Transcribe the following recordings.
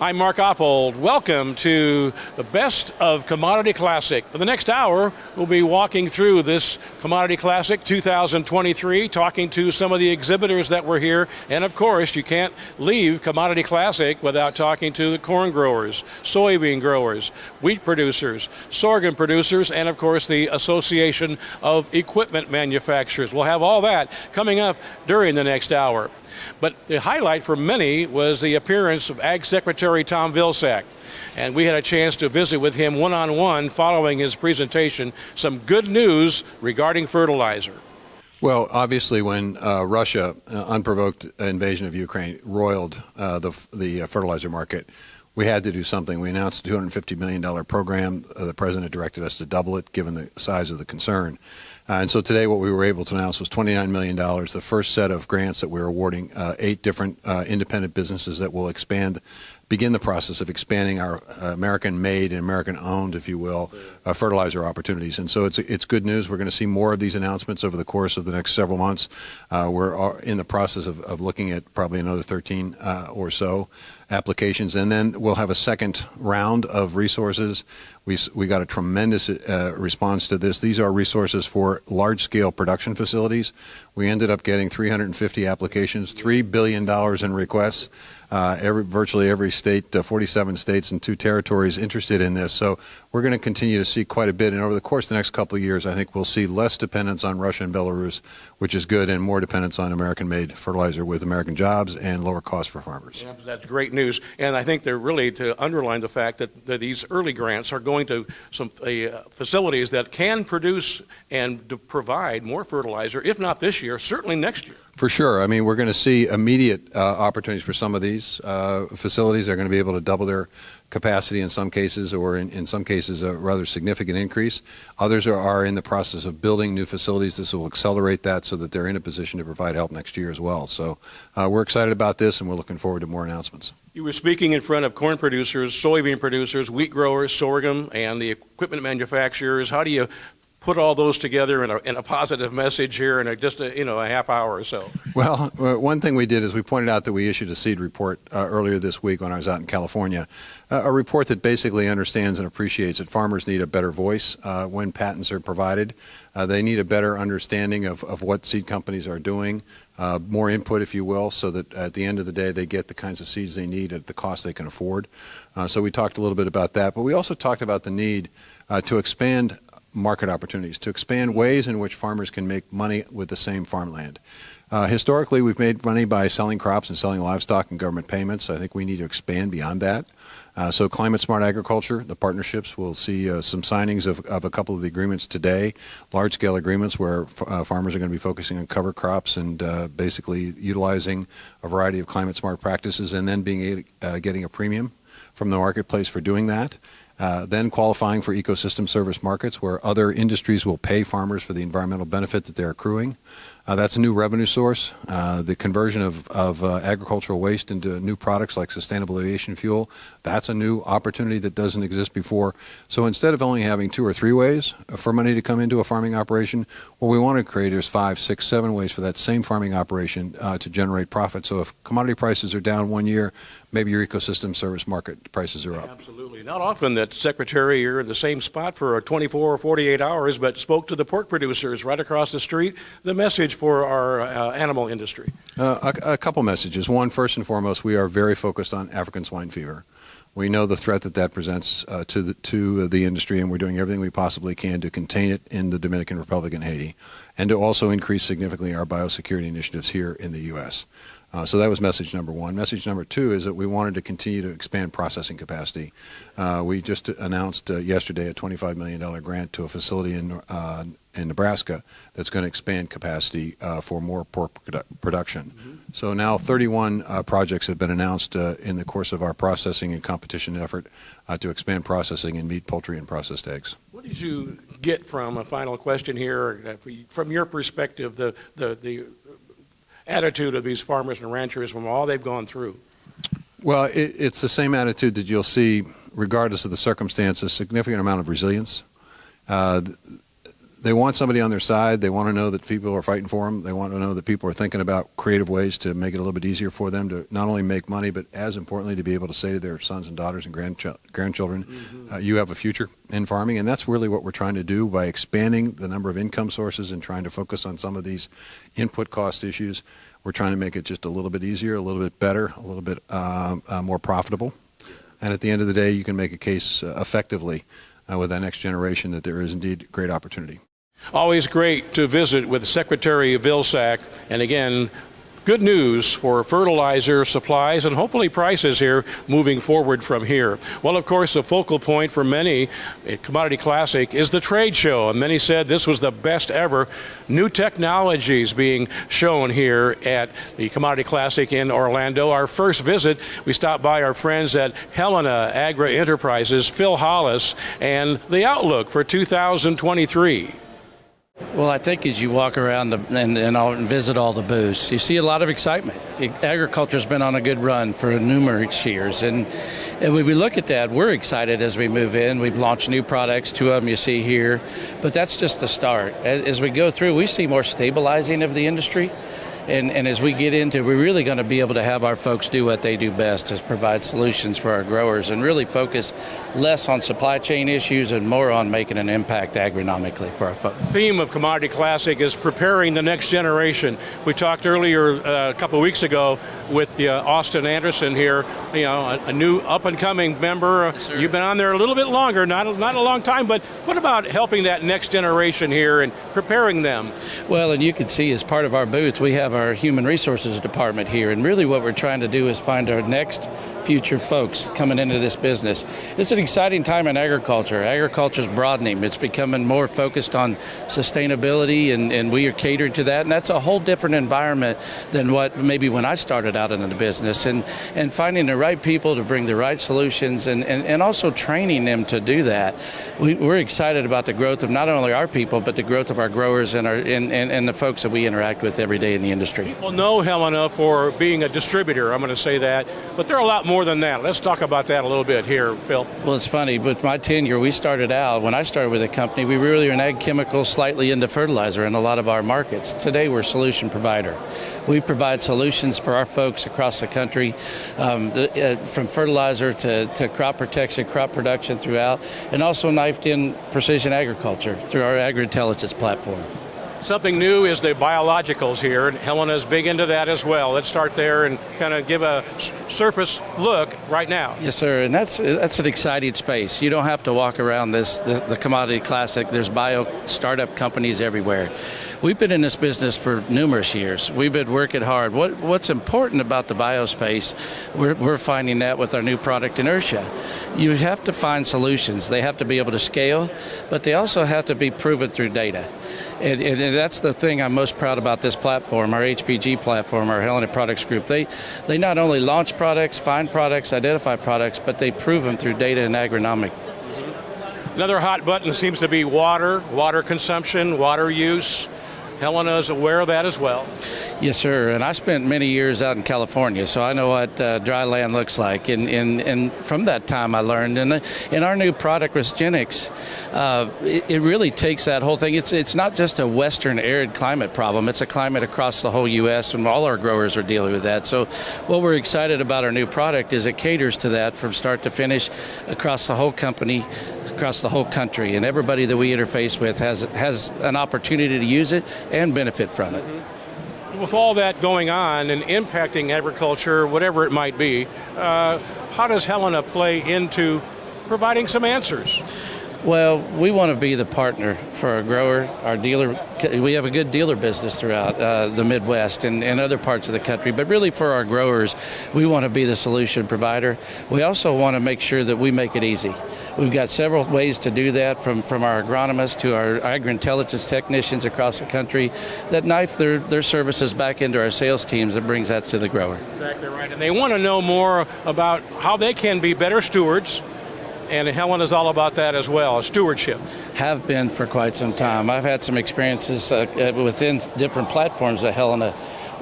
I'm Mark Oppold. Welcome to the Best of Commodity Classic. For the next hour, we'll be walking through this Commodity Classic 2023, talking to some of the exhibitors that were here. And of course, you can't leave Commodity Classic without talking to the corn growers, soybean growers, wheat producers, sorghum producers, and of course the Association of Equipment Manufacturers. We'll have all that coming up during the next hour. But the highlight for many was the appearance of Ag Secretary Tom Vilsack. And we had a chance to visit with him one-on-one following his presentation. Some good news regarding fertilizer. Well, obviously, when Russia, unprovoked invasion of Ukraine, roiled the fertilizer market, we had to do something. We announced a $250 million program. The president directed us to double it, given the size of the concern. And so today what we were able to announce was $29 million, the first set of grants that we're awarding 8 different independent businesses that will begin the process of expanding our American-made and American-owned, if you will, fertilizer opportunities. And so it's good news. We're going to see more of these announcements over the course of the next several months. We're in the process of looking at probably another 13 or so applications, and then we'll have a second round of resources. We got a tremendous response to this. These are resources for large-scale production facilities. We ended up getting 350 applications, $3 billion in requests. Virtually every state, 47 states and 2 territories interested in this. So we're going to continue to see quite a bit. And over the course of the next couple of years, I think we'll see less dependence on Russia and Belarus, which is good, and more dependence on American-made fertilizer with American jobs and lower costs for farmers. Yeah, that's great news. And I think they're really to underline the fact that these early grants are going to some facilities that can produce and provide more fertilizer, if not this year, certainly next year. For sure. I mean, we're going to see immediate opportunities for some of these facilities. They're going to be able to double their capacity in some cases, or in some cases a rather significant increase. Others are in the process of building new facilities. This will accelerate that so that they're in a position to provide help next year as well. So we're excited about this, and we're looking forward to more announcements. You were speaking in front of corn producers, soybean producers, wheat growers, sorghum, and the equipment manufacturers. How do you put all those together in a positive message here in just a half hour or so? Well, one thing we did is we pointed out that we issued a seed report earlier this week when I was out in California, a report that basically understands and appreciates that farmers need a better voice when patents are provided. They need a better understanding of what seed companies are doing, more input, if you will, so that at the end of the day they get the kinds of seeds they need at the cost they can afford. So we talked a little bit about that, but we also talked about the need to expand market opportunities, to expand ways in which farmers can make money with the same farmland. Historically, we've made money by selling crops and selling livestock and government payments. I think we need to expand beyond that. So climate smart agriculture, the partnerships, we'll see some signings of a couple of the agreements today, large-scale agreements where farmers are going to be focusing on cover crops and basically utilizing a variety of climate smart practices, and then getting a premium from the marketplace for doing that. Then qualifying for ecosystem service markets where other industries will pay farmers for the environmental benefit that they're accruing. That's a new revenue source. The conversion of agricultural waste into new products like sustainable aviation fuel, that's a new opportunity that doesn't exist before. So instead of only having 2 or 3 ways for money to come into a farming operation, what we want to create is 5, 6, 7 ways for that same farming operation to generate profit. So if commodity prices are down 1 year, maybe your ecosystem service market prices are up. Absolutely. Not often that Secretary, you're in the same spot for 24 or 48 hours, but spoke to the pork producers right across the street. The message for our animal industry? A couple messages. One, first and foremost, we are very focused on African swine fever. We know the threat that presents to the industry, and we're doing everything we possibly can to contain it in the Dominican Republic and Haiti, and to also increase significantly our biosecurity initiatives here in the U.S. So that was message number 1. Message number 2 is that we wanted to continue to expand processing capacity. We just announced yesterday a $25 million grant to a facility in Nebraska that's going to expand capacity for more pork production. Mm-hmm. So now 31 projects have been announced in the course of our processing and competition effort to expand processing in meat, poultry, and processed eggs. What did you get from, a final question here, from your perspective, the attitude of these farmers and ranchers from all they've gone through? Well, it's the same attitude that you'll see regardless of the circumstances, significant amount of resilience. they want somebody on their side. They want to know that people are fighting for them. They want to know that people are thinking about creative ways to make it a little bit easier for them to not only make money, but as importantly, to be able to say to their sons and daughters and grandchildren, you have a future in farming. And that's really what we're trying to do by expanding the number of income sources and trying to focus on some of these input cost issues. We're trying to make it just a little bit easier, a little bit better, a little bit more profitable. And at the end of the day, you can make a case effectively with that next generation that there is indeed great opportunity. Always great to visit with Secretary Vilsack. And again, good news for fertilizer supplies and hopefully prices here moving forward from here. Well, of course, the focal point for many at Commodity Classic is the trade show. And many said this was the best ever. New technologies being shown here at the Commodity Classic in Orlando. Our first visit, we stopped by our friends at Helena Agri Enterprises, Phil Hollis, and the outlook for 2023. Well, I think as you walk around and visit all the booths, you see a lot of excitement. Agriculture's been on a good run for numerous years. And when we look at that, we're excited as we move in. We've launched new products, 2 of them you see here. But that's just the start. As we go through, we see more stabilizing of the industry. And as we get into, we're really going to be able to have our folks do what they do best, is provide solutions for our growers and really focus less on supply chain issues and more on making an impact agronomically for our folks. The theme of Commodity Classic is preparing the next generation. We talked earlier a couple of weeks ago with Austin Anderson here, a new up-and-coming member. Yes, you've been on there a little bit longer, not a long time, but what about helping that next generation here and preparing them? Well, and you can see as part of our booth, we have our human resources department here, and really what we're trying to do is find our next future folks coming into this business. It's an exciting time in agriculture. Agriculture is broadening. It's becoming more focused on sustainability, and we are catering to that, and that's a whole different environment than what maybe when I started out in the business, and finding the right people to bring the right solutions and also training them to do that. We're excited about the growth of not only our people, but the growth of our growers and the folks that we interact with every day in the industry. People know Helena for being a distributor, I'm going to say that, but they're a lot more than that. Let's talk about that a little bit here, Phil. Well, it's funny. With my tenure, when I started with the company, we really were in ag chemicals, slightly into fertilizer in a lot of our markets. Today, we're a solution provider. We provide solutions for our folks across the country, from fertilizer to crop protection, crop production throughout, and also knifed in precision agriculture through our agri-intelligence platform. Something new is the biologicals here, and Helena is big into that as well. Let's start there and kind of give a surface look right now. Yes, sir, and that's an exciting space. You don't have to walk around the Commodity Classic. There's bio startup companies everywhere. We've been in this business for numerous years. We've been working hard. What's important about the biospace, we're finding that with our new product Inertia. You have to find solutions. They have to be able to scale, but they also have to be proven through data. And that's the thing I'm most proud about this platform, our HPG platform, our Helena Products Group. They not only launch products, find products, identify products, but they prove them through data and agronomic. Another hot button seems to be water consumption, water use. Helena is aware of that as well. Yes, sir. And I spent many years out in California, so I know what dry land looks like. And from that time, I learned. And in our new product, Resgenix, it really takes that whole thing. It's not just a Western arid climate problem. It's a climate across the whole U.S., and all our growers are dealing with that. So what we're excited about our new product is it caters to that from start to finish across the whole company, across the whole country. And everybody that we interface with has an opportunity to use it and benefit from it. With all that going on and impacting agriculture, whatever it might be, how does Helena play into providing some answers? Well, we want to be the partner for our grower, our dealer. We have a good dealer business throughout the Midwest and other parts of the country, but really for our growers, we want to be the solution provider. We also want to make sure that we make it easy. We've got several ways to do that, from our agronomists to our agri-intelligence technicians across the country that knife their services back into our sales teams that brings that to the grower. Exactly right. And they want to know more about how they can be better stewards. And Helen is all about that as well, stewardship. Have been for quite some time. I've had some experiences within different platforms at Helena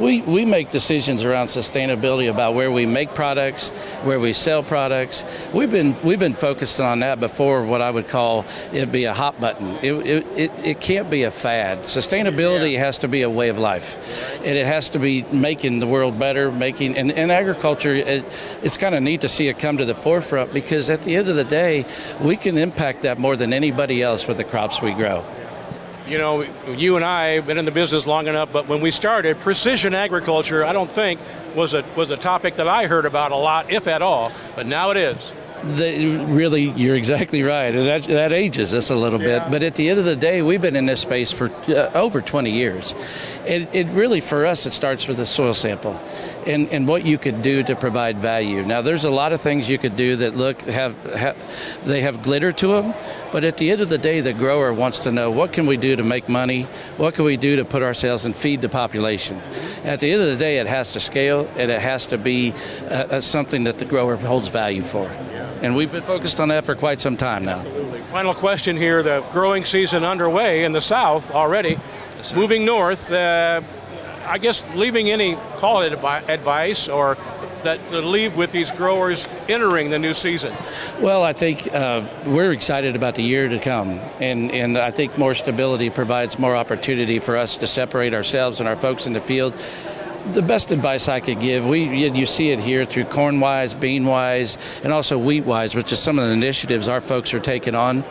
We make decisions around sustainability about where we make products, where we sell products. We've been focused on that before what I would call it be a hot button. It can't be a fad. Sustainability has to be a way of life, and it has to be making the world better. And agriculture, it's kind of neat to see it come to the forefront, because at the end of the day, we can impact that more than anybody else with the crops we grow. You know, you and I have been in the business long enough, but when we started, precision agriculture, I don't think was a topic that I heard about a lot, if at all, but now it is. Really, you're exactly right. And that ages us a little bit. But at the end of the day, we've been in this space for over 20 years. It really, for us, it starts with a soil sample and what you could do to provide value. Now, there's a lot of things you could do that they have glitter to them. But at the end of the day, the grower wants to know, what can we do to make money? What can we do to put ourselves and feed the population? At the end of the day, it has to scale, and it has to be something that the grower holds value for. And we've been focused on that for quite some time now. Absolutely. Final question here. The growing season underway in the South already. Yes, moving north, I guess leaving any, call it advice, or that to leave with these growers entering the new season? Well, I think we're excited about the year to come, and I think more stability provides more opportunity for us to separate ourselves and our folks in the field. The best advice I could give, you see it here through Corn-Wise, Bean-Wise, and also Wheat-Wise, which is some of the initiatives our folks are taking on.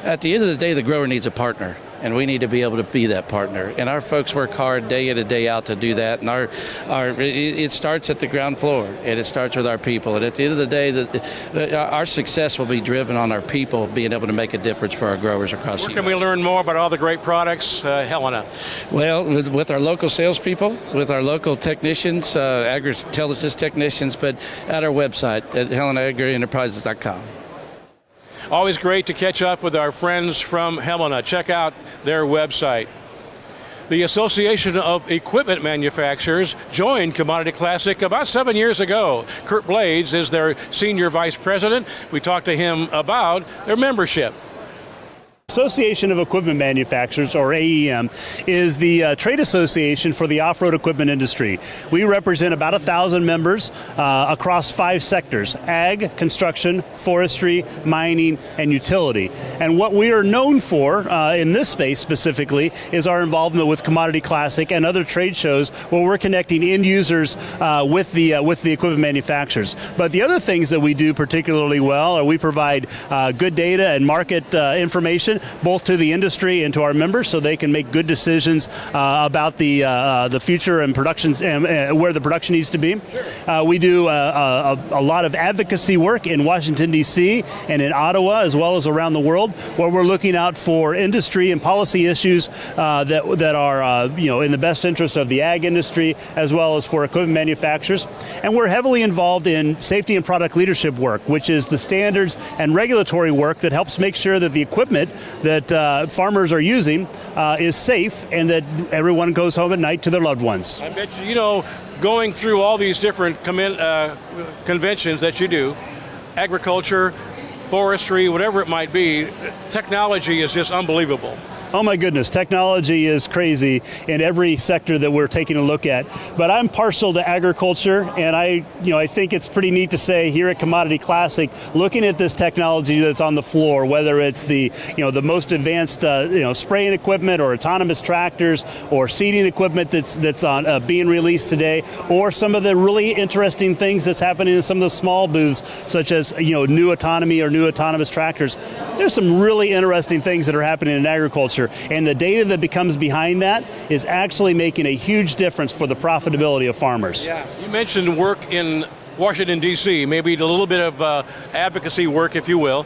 At the end of the day, the grower needs a partner, and we need to be able to be that partner. And our folks work hard day in and day out to do that. And it starts at the ground floor, and it starts with our people. And at the end of the day, our success will be driven on our people being able to make a difference for our growers across the U.S. Where can we learn more about all the great products, Helena? Well, with our local salespeople, with our local technicians, agri-intelligence technicians, but at our website at helenaagrienterprises.com. Always great to catch up with our friends from Helena. Check out their website. The Association of Equipment Manufacturers joined Commodity Classic about 7 years ago. Kurt Blades is their senior vice president. We talked to him about their membership. Association of Equipment Manufacturers, or AEM, is the trade association for the off-road equipment industry. We represent about 1,000 members across 5 sectors: ag, construction, forestry, mining, and utility. And what we are known for in this space specifically is our involvement with Commodity Classic and other trade shows where we're connecting end users with the equipment manufacturers. But the other things that we do particularly well are we provide good data and market information both to the industry and to our members, so they can make good decisions about the future and production and where the production needs to be. We do a lot of advocacy work in Washington, D.C. and in Ottawa, as well as around the world, where we're looking out for industry and policy issues that are in the best interest of the ag industry as well as for equipment manufacturers. And we're heavily involved in safety and product leadership work, which is the standards and regulatory work that helps make sure that the equipment that farmers are using is safe and that everyone goes home at night to their loved ones. I bet you, going through all these different conventions that you do, agriculture, forestry, whatever it might be, technology is just unbelievable. Oh my goodness, technology is crazy in every sector that we're taking a look at. But I'm partial to agriculture, and I think it's pretty neat to say here at Commodity Classic, looking at this technology that's on the floor, whether it's the most advanced spraying equipment or autonomous tractors or seeding equipment that's on being released today, or some of the really interesting things that's happening in some of the small booths, such as new autonomy or new autonomous tractors. There's some really interesting things that are happening in agriculture. And the data that becomes behind that is actually making a huge difference for the profitability of farmers. Yeah, you mentioned work in Washington, D.C., maybe a little bit of advocacy work, if you will,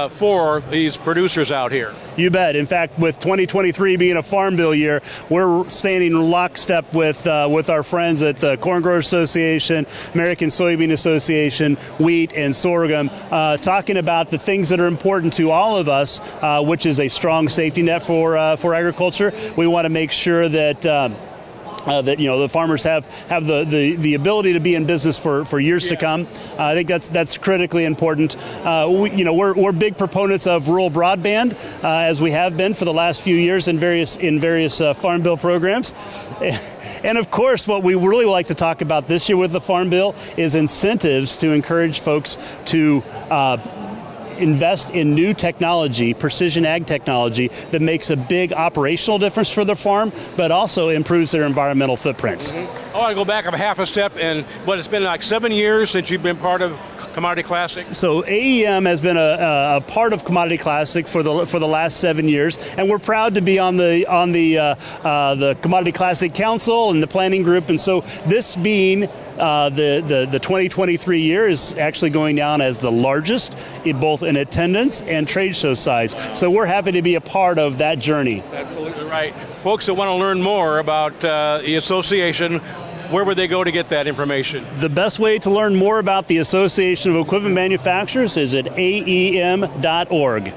for these producers out here. You bet. In fact, with 2023 being a Farm Bill year, we're standing lockstep with our friends at the Corn Growers Association, American Soybean Association, Wheat, and Sorghum, talking about the things that are important to all of us, which is a strong safety net for agriculture. We want to make sure that that the farmers have the ability to be in business for years to come. I think that's critically important. We're big proponents of rural broadband, as we have been for the last few years in various Farm Bill programs. And of course, what we really like to talk about this year with the Farm Bill is incentives to encourage folks to invest in new technology, precision ag technology, that makes a big operational difference for their farm, but also improves their environmental footprints. I want to go back a half a step, and it's been like 7 years since you've been part of Commodity Classic. So AEM has been a part of Commodity Classic for the last 7 years, and we're proud to be on the Commodity Classic Council and the planning group. And so this being the 2023 year is actually going down as the largest, both in attendance and trade show size. So we're happy to be a part of that journey. Absolutely right. Folks that want to learn more about the association, where would they go to get that information? The best way to learn more about the Association of Equipment Manufacturers is at aem.org.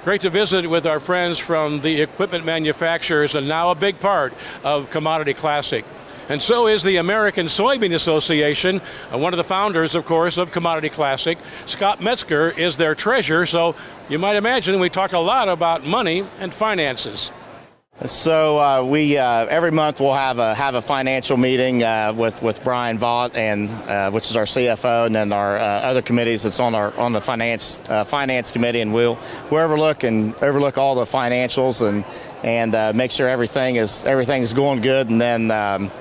Great to visit with our friends from the equipment manufacturers, and now a big part of Commodity Classic. And so is the American Soybean Association, one of the founders, of course, of Commodity Classic. Scott Metzger is their treasurer, so you might imagine we talked a lot about money and finances. So we every month we'll have a financial meeting with Brian Vaught, and which is our CFO, and then our other committees that's on the finance committee, and we'll overlook all the financials and make sure everything's going good, and then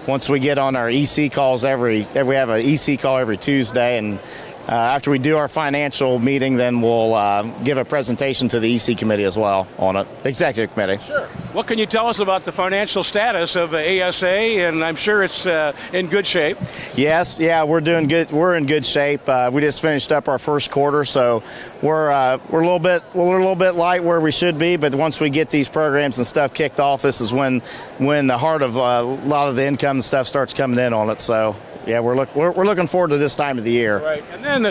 once we get on our EC calls we have an EC call every Tuesday, and after we do our financial meeting, then we'll give a presentation to the EC committee as well on it, executive committee. Sure. What can you tell us about the financial status of ASA? And I'm sure it's in good shape. Yes, yeah, we're doing good. We're in good shape. We just finished up our first quarter, so we're a little bit light where we should be. But once we get these programs and stuff kicked off, this is when the heart of a lot of the income and stuff starts coming in on it. So. Yeah, we're looking forward to this time of the year. Right, and then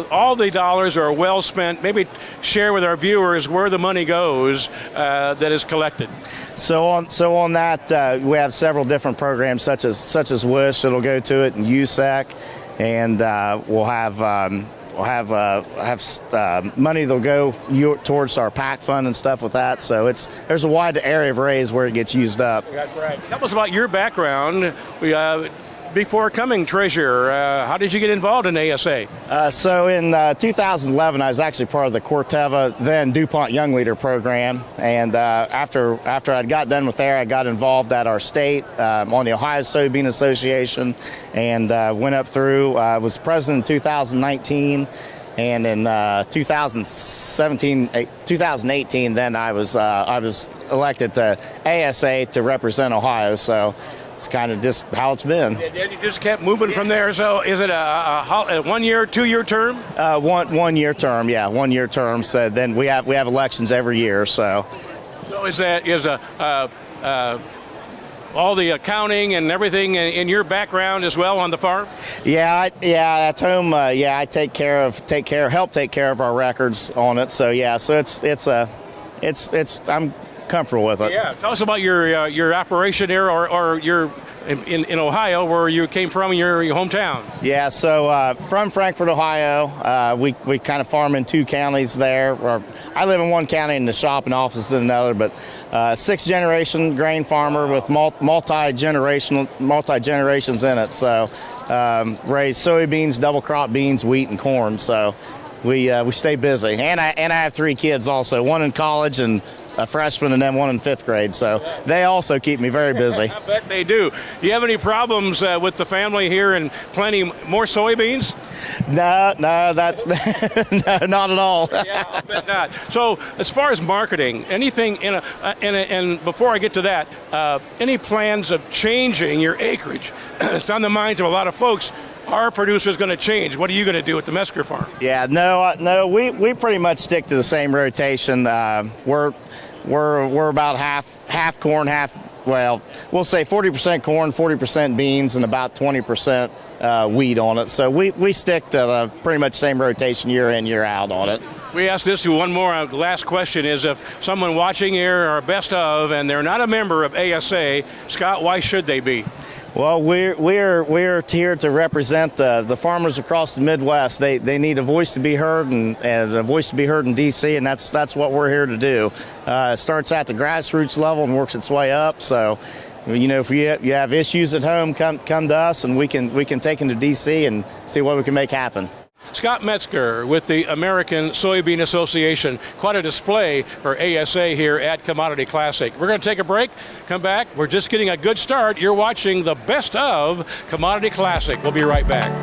all the dollars are well spent. Maybe share with our viewers where the money goes that is collected. So on that, we have several different programs such as WISH. It'll go to it, and USEC, and we'll have money that'll go towards our PAC fund and stuff with that. So there's a wide area of areas where it gets used up. That's right. Tell us about your background. Before coming treasurer, how did you get involved in ASA? So in 2011, I was actually part of the Corteva, then DuPont Young Leader program. And after I'd got done with there, I got involved at our state on the Ohio Soybean Association, and went up through. Was president in 2019. And in 2018, then I was elected to ASA to represent Ohio. So. It's kind of just how it's been. And you just kept moving from there. So is it a 1 year, 2 year term? 1 year term, yeah, 1 year term. So then we have elections every year. So is all the accounting and everything in your background as well on the farm? Yeah, at home. I help take care of our records on it. So yeah, so I'm comfortable with it. Yeah, tell us about your operation here, or your in Ohio, where you came from, your hometown. Yeah, so from Frankfort, Ohio. We kind of farm in two counties there. I live in one county and the shop and office in another, but 6th generation grain farmer with multi generations in it. So raise soybeans, double crop beans, wheat, and corn. So we stay busy, and I have 3 kids also, one in college and a freshman, and then one in 5th grade. So they also keep me very busy. I bet they do. Do you have any problems with the family here and planting more soybeans? No, that's no, not at all. Yeah, I bet not. So as far as marketing, anything and before I get to that, any plans of changing your acreage? It's on the minds of a lot of folks. Our producer is going to change. What are you going to do at the Metzger farm? Yeah, no, we pretty much stick to the same rotation. We're about half corn, we'll say 40% corn, 40% beans, and about 20% wheat on it. So we stick to the pretty much same rotation year in, year out on it. We asked this to one more last question is if someone watching here are best of and they're not a member of ASA, Scott, why should they be? Well, we're here to represent the farmers across the Midwest. They need a voice to be heard and a voice to be heard in D.C., and that's what we're here to do. It starts at the grassroots level and works its way up. So, if you have issues at home, come to us, and we can take them to D.C. and see what we can make happen. Scott Metzger with the American Soybean Association. Quite a display for ASA here at Commodity Classic. We're going to take a break, come back. We're just getting a good start. You're watching the best of Commodity Classic. We'll be right back.